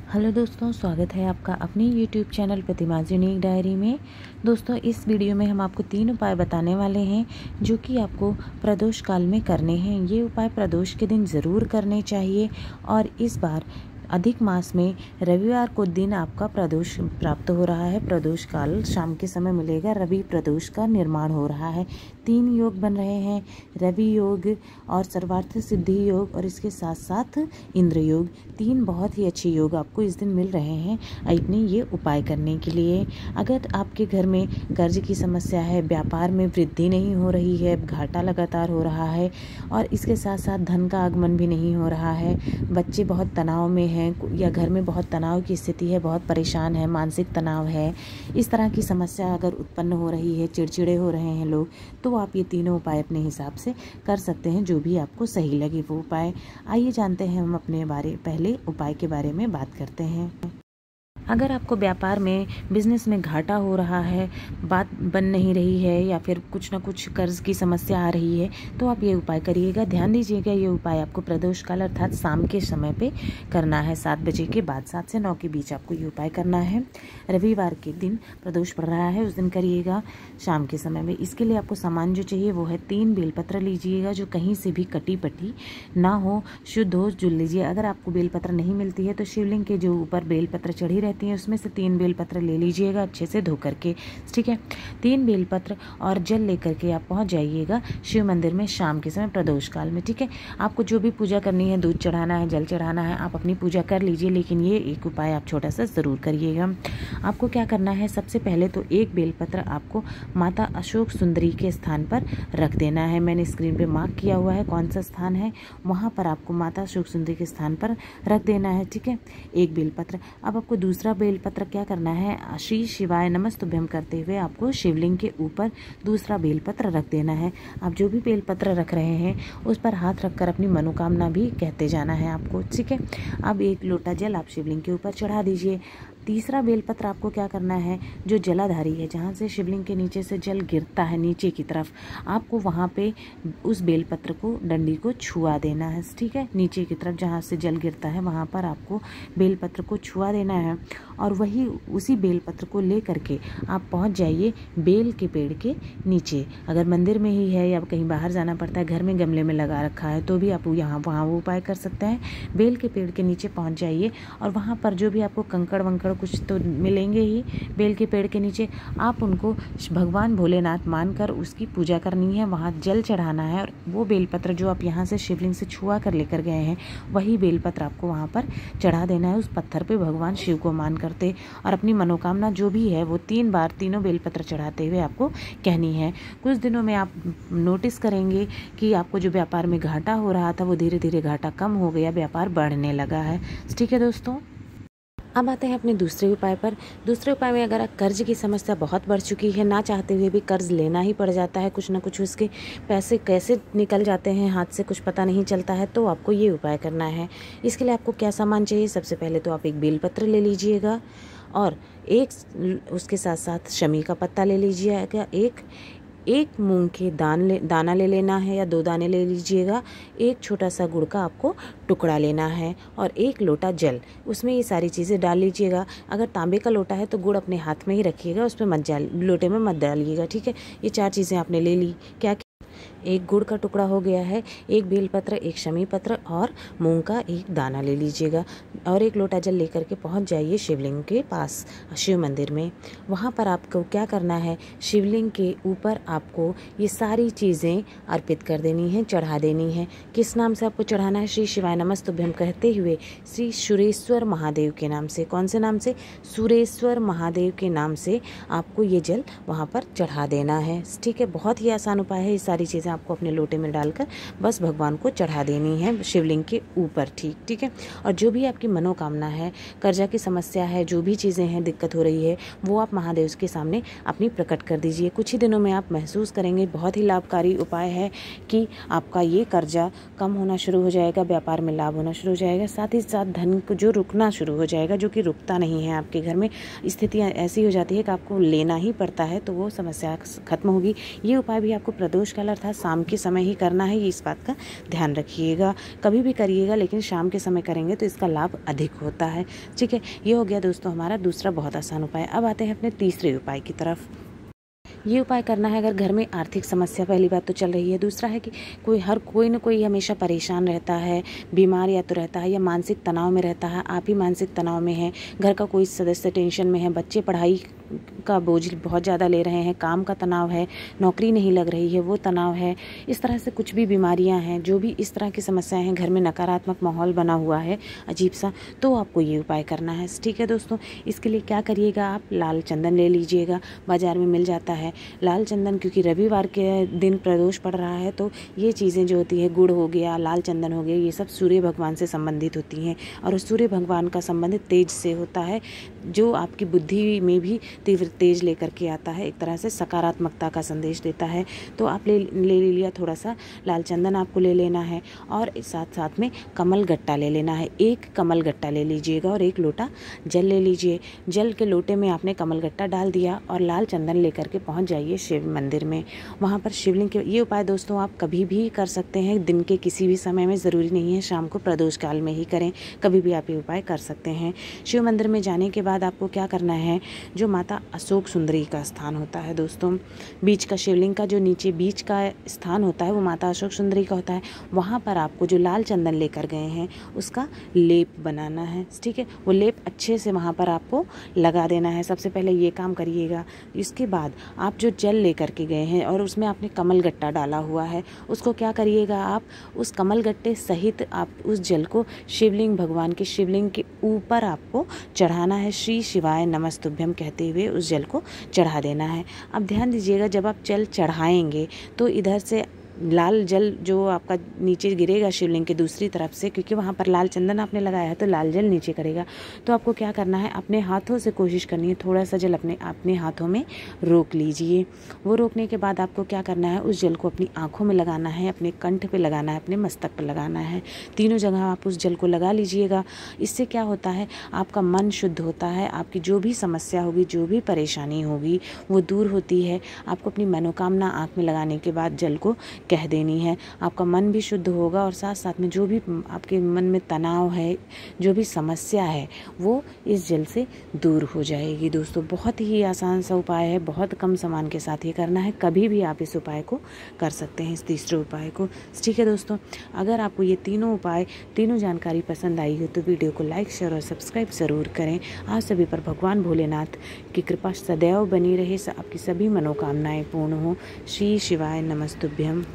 Hello दोस्तों, स्वागत है आपका अपने यूट्यूब चैनल प्रतिमाज़ यूनिक डायरी में। दोस्तों, इस वीडियो में हम आपको 3 उपाय बताने वाले हैं जो कि आपको प्रदोष काल में करने हैं। ये उपाय प्रदोष के दिन ज़रूर करने चाहिए और इस बार अधिक मास में रविवार को दिन आपका प्रदोष प्राप्त हो रहा है। प्रदोष काल शाम के समय मिलेगा। रवि प्रदोष का निर्माण हो रहा है। 3 योग बन रहे हैं, रवि योग और सर्वार्थ सिद्धि योग और इसके साथ साथ इंद्र योग। 3 बहुत ही अच्छे योग आपको इस दिन मिल रहे हैं अपने ये उपाय करने के लिए। अगर आपके घर में कर्ज की समस्या है, व्यापार में वृद्धि नहीं हो रही है, घाटा लगातार हो रहा है और इसके साथ साथ धन का आगमन भी नहीं हो रहा है, बच्चे बहुत तनाव में हैं या घर में बहुत तनाव की स्थिति है, बहुत परेशान है, मानसिक तनाव है, इस तरह की समस्या अगर उत्पन्न हो रही है, चिड़चिड़े हो रहे हैं लोग, तो आप ये तीनों उपाय अपने हिसाब से कर सकते हैं, जो भी आपको सही लगे वो उपाय। आइए जानते हैं हम अपने पहले उपाय के बारे में बात करते हैं। अगर आपको व्यापार में बिजनेस में घाटा हो रहा है, बात बन नहीं रही है या फिर कुछ ना कुछ कर्ज की समस्या आ रही है, तो आप ये उपाय करिएगा। ध्यान दीजिएगा, ये उपाय आपको प्रदोष काल अर्थात शाम के समय पे करना है। 7 बजे के बाद, 7 से 9 के बीच आपको ये उपाय करना है। रविवार के दिन प्रदोष पड़ रहा है, उस दिन करिएगा शाम के समय में। इसके लिए आपको सामान जो चाहिए वो है 3 बेलपत्र लीजिएगा, जो कहीं से भी कटी पटी ना हो, शुद्ध हो, जुल लीजिए। अगर आपको बेलपत्र नहीं मिलती है तो शिवलिंग के जो ऊपर बेलपत्र चढ़ी रहती है उसमें से 3 बेलपत्र ले लीजिएगा अच्छे से धो करके, ठीक है। 3 बेलपत्र और जल लेकर के आप पहुंच जाइएगा शिव मंदिर में शाम के समय प्रदोष काल में, ठीक है। आपको जो भी पूजा करनी है, दूध चढ़ाना है, जल चढ़ाना है, आप अपनी पूजा कर लीजिए, लेकिन ये एक उपाय आप छोटा सा ज़रूर करिएगा। आपको क्या करना है, सबसे पहले तो 1 बेलपत्र आपको माता अशोक सुंदरी के स्थान पर रख देना है। मैंने स्क्रीन पे मार्क किया हुआ है कौन सा स्थान है, वहाँ पर आपको माता अशोक सुंदरी के स्थान पर रख देना है, ठीक है। 1 बेलपत्र। अब आपको दूसरा बेलपत्र क्या करना है, श्री शिवाय नमस्तुभ्यम करते हुए आपको शिवलिंग के ऊपर दूसरा बेलपत्र रख देना है। आप जो भी बेलपत्र रख रहे हैं उस पर हाथ रखकर अपनी मनोकामना भी कहते जाना है आपको, ठीक है। अब 1 लोटा जल आप शिवलिंग के ऊपर चढ़ा दीजिए। तीसरा बेलपत्र आपको क्या करना है, जो जलाधारी है, जहाँ से शिवलिंग के नीचे से जल गिरता है नीचे की तरफ, आपको वहाँ पे उस बेलपत्र को, डंडी को छुआ देना है, ठीक है। नीचे की तरफ जहाँ से जल गिरता है वहाँ पर आपको बेलपत्र को छुआ देना है और वही उसी बेलपत्र को ले करके आप पहुँच जाइए बेल के पेड़ के नीचे। अगर मंदिर में ही है या कहीं बाहर जाना पड़ता है, घर में गमले में लगा रखा है, तो भी आप वहाँ वो उपाय कर सकते हैं। बेल के पेड़ के नीचे पहुँच जाइए और वहाँ पर जो भी आपको कंकड़ वंकड़ कुछ तो मिलेंगे ही बेल के पेड़ के नीचे, आप उनको भगवान भोलेनाथ मानकर उसकी पूजा करनी है, वहाँ जल चढ़ाना है और वो बेलपत्र जो आप यहाँ से शिवलिंग से छुआ कर लेकर गए हैं, वही बेलपत्र आपको वहाँ पर चढ़ा देना है उस पत्थर पे, भगवान शिव को मान करते, और अपनी मनोकामना जो भी है वो 3 बार तीनों बेलपत्र चढ़ाते हुए आपको कहनी है। कुछ दिनों में आप नोटिस करेंगे कि आपको जो व्यापार में घाटा हो रहा था वो धीरे धीरे घाटा कम हो गया, व्यापार बढ़ने लगा है, ठीक है दोस्तों। अब आते हैं अपने दूसरे उपाय पर। दूसरे उपाय में अगर कर्ज की समस्या बहुत बढ़ चुकी है, ना चाहते हुए भी कर्ज लेना ही पड़ जाता है, कुछ ना कुछ उसके पैसे कैसे निकल जाते हैं हाथ से कुछ पता नहीं चलता है, तो आपको ये उपाय करना है। इसके लिए आपको क्या सामान चाहिए, सबसे पहले तो आप 1 बेलपत्र ले लीजिएगा और उसके साथ साथ शमी का पत्ता ले लीजिएगा, एक मूंग के दाना ले लेना है या 2 दाने ले लीजिएगा, 1 छोटा सा गुड़ का आपको टुकड़ा लेना है और 1 लोटा जल, उसमें ये सारी चीज़ें डाल लीजिएगा। अगर तांबे का लोटा है तो गुड़ अपने हाथ में ही रखिएगा, उसमें लोटे में मत डालिएगा, ठीक है। ये 4 चीज़ें आपने ले ली। क्या 1 गुड़ का टुकड़ा हो गया है, 1 बेलपत्र, 1 शमी पत्र और मूंग का 1 दाना ले लीजिएगा और 1 लोटा जल लेकर के पहुंच जाइए शिवलिंग के पास शिव मंदिर में। वहां पर आपको क्या करना है, शिवलिंग के ऊपर आपको ये सारी चीज़ें अर्पित कर देनी है, चढ़ा देनी है। किस नाम से आपको चढ़ाना है, श्री शिवाय नमस्तुभ्यम कहते हुए श्री सुरेश्वर महादेव के नाम से। कौन से नाम से, सुरेश्वर महादेव के नाम से आपको ये जल वहाँ पर चढ़ा देना है, ठीक है। बहुत ही आसान उपाय है। ये सारी चीज़ें आपको अपने लोटे में डालकर बस भगवान को चढ़ा देनी है शिवलिंग के ऊपर, ठीक है। और जो भी आपकी मनोकामना है, कर्जा की समस्या है, जो भी चीज़ें हैं, दिक्कत हो रही है, वो आप महादेव के सामने अपनी प्रकट कर दीजिए। कुछ ही दिनों में आप महसूस करेंगे, बहुत ही लाभकारी उपाय है कि आपका ये कर्जा कम होना शुरू हो जाएगा, व्यापार में लाभ होना शुरू हो जाएगा, साथ ही साथ धन को जो रुकना शुरू हो जाएगा, जो कि रुकता नहीं है आपके घर में। स्थितियाँ ऐसी हो जाती है कि आपको लेना ही पड़ता है, तो वो समस्या खत्म होगी। ये उपाय भी आपको प्रदोष काल अर्थात शाम के समय ही करना है, ये इस बात का ध्यान रखिएगा। कभी भी करिएगा लेकिन शाम के समय करेंगे तो इसका लाभ अधिक होता है। ठीक है, ये हो गया दोस्तों हमारा दूसरा बहुत आसान उपाय। अब आते हैं अपने तीसरे उपाय की तरफ। ये उपाय करना है अगर घर में आर्थिक समस्या पहली बात तो चल रही है। दूसरा है कि कोई ना कोई हमेशा परेशान रहता है, बीमार या तो रहता है या मानसिक तनाव में रहता है। आप ही मानसिक तनाव में हैं, घर का कोई सदस्य टेंशन में है, बच्चे पढ़ाई का बोझ बहुत ज़्यादा ले रहे हैं, काम का तनाव है, नौकरी नहीं लग रही है वो तनाव है, इस तरह से कुछ भी बीमारियां हैं, जो भी इस तरह की समस्याएं हैं, घर में नकारात्मक माहौल बना हुआ है अजीब सा, तो आपको ये उपाय करना है। ठीक है दोस्तों, इसके लिए क्या करिएगा, आप लाल चंदन ले लीजिएगा, बाज़ार में मिल जाता है लाल चंदन। क्योंकि रविवार के दिन प्रदोष पड़ रहा है तो ये चीज़ें जो होती है, गुड़ हो गया, लाल चंदन हो गया, ये सब सूर्य भगवान से संबंधित होती हैं और सूर्य भगवान का संबंधित तेज से होता है, जो आपकी बुद्धि में भी तीव्र तेज लेकर के आता है, एक तरह से सकारात्मकता का संदेश देता है। तो आप ले लिया थोड़ा सा लाल चंदन आपको ले लेना है और साथ साथ में कमल गट्टा ले लेना है। एक कमल गट्टा ले लीजिएगा और एक लोटा जल ले लीजिए। जल के लोटे में आपने कमल गट्टा डाल दिया और लाल चंदन लेकर के पहुंच जाइए शिव मंदिर में। वहाँ पर शिवलिंग के ये उपाय दोस्तों आप कभी भी कर सकते हैं, दिन के किसी भी समय में, ज़रूरी नहीं है शाम को प्रदोष काल में ही करें, कभी भी आप ये उपाय कर सकते हैं। शिव मंदिर में जाने के बाद आपको क्या करना है, जो माता अशोक सुंदरी का स्थान होता है दोस्तों, बीच का शिवलिंग का जो नीचे बीच का स्थान होता है वो माता अशोक सुंदरी का होता है। वहाँ पर आपको जो लाल चंदन लेकर गए हैं उसका लेप बनाना है। ठीक है, वो लेप अच्छे से वहाँ पर आपको लगा देना है। सबसे पहले ये काम करिएगा। इसके बाद आप जो जल लेकर के गए हैं और उसमें आपने कमल गट्टा डाला हुआ है, उसको क्या करिएगा, आप उस कमल गट्टे सहित आप उस जल को शिवलिंग, भगवान के शिवलिंग के ऊपर आपको चढ़ाना है। श्री शिवाय नमस्तुभ्यम कहते हुए उस जल को चढ़ा देना है। अब ध्यान दीजिएगा, जब आप जल चढ़ाएंगे तो इधर से लाल जल जो आपका नीचे गिरेगा शिवलिंग के दूसरी तरफ से, क्योंकि वहाँ पर लाल चंदन आपने लगाया है तो लाल जल नीचे करेगा। तो आपको क्या करना है, अपने हाथों से कोशिश करनी है, थोड़ा सा जल अपने हाथों में रोक लीजिए। वो रोकने के बाद आपको क्या करना है, उस जल को अपनी आँखों में लगाना है, अपने कंठ पे लगाना है, अपने मस्तक पर लगाना है। तीनों जगह आप उस जल को लगा लीजिएगा। इससे क्या होता है, आपका मन शुद्ध होता है, आपकी जो भी समस्या होगी, जो भी परेशानी होगी वो दूर होती है। आपको अपनी मनोकामना आँख में लगाने के बाद जल को कह देनी है, आपका मन भी शुद्ध होगा और साथ साथ में जो भी आपके मन में तनाव है, जो भी समस्या है, वो इस जल से दूर हो जाएगी। दोस्तों बहुत ही आसान सा उपाय है, बहुत कम सामान के साथ ये करना है, कभी भी आप इस उपाय को कर सकते हैं, इस तीसरे उपाय को। ठीक है दोस्तों, अगर आपको ये तीनों उपाय, तीनों जानकारी पसंद आई हो तो वीडियो को लाइक, शेयर और सब्सक्राइब ज़रूर करें। आप सभी पर भगवान भोलेनाथ की कृपा सदैव बनी रहे, आपकी सभी मनोकामनाएं पूर्ण हो। श्री शिवाय नमस्तुभ्यम।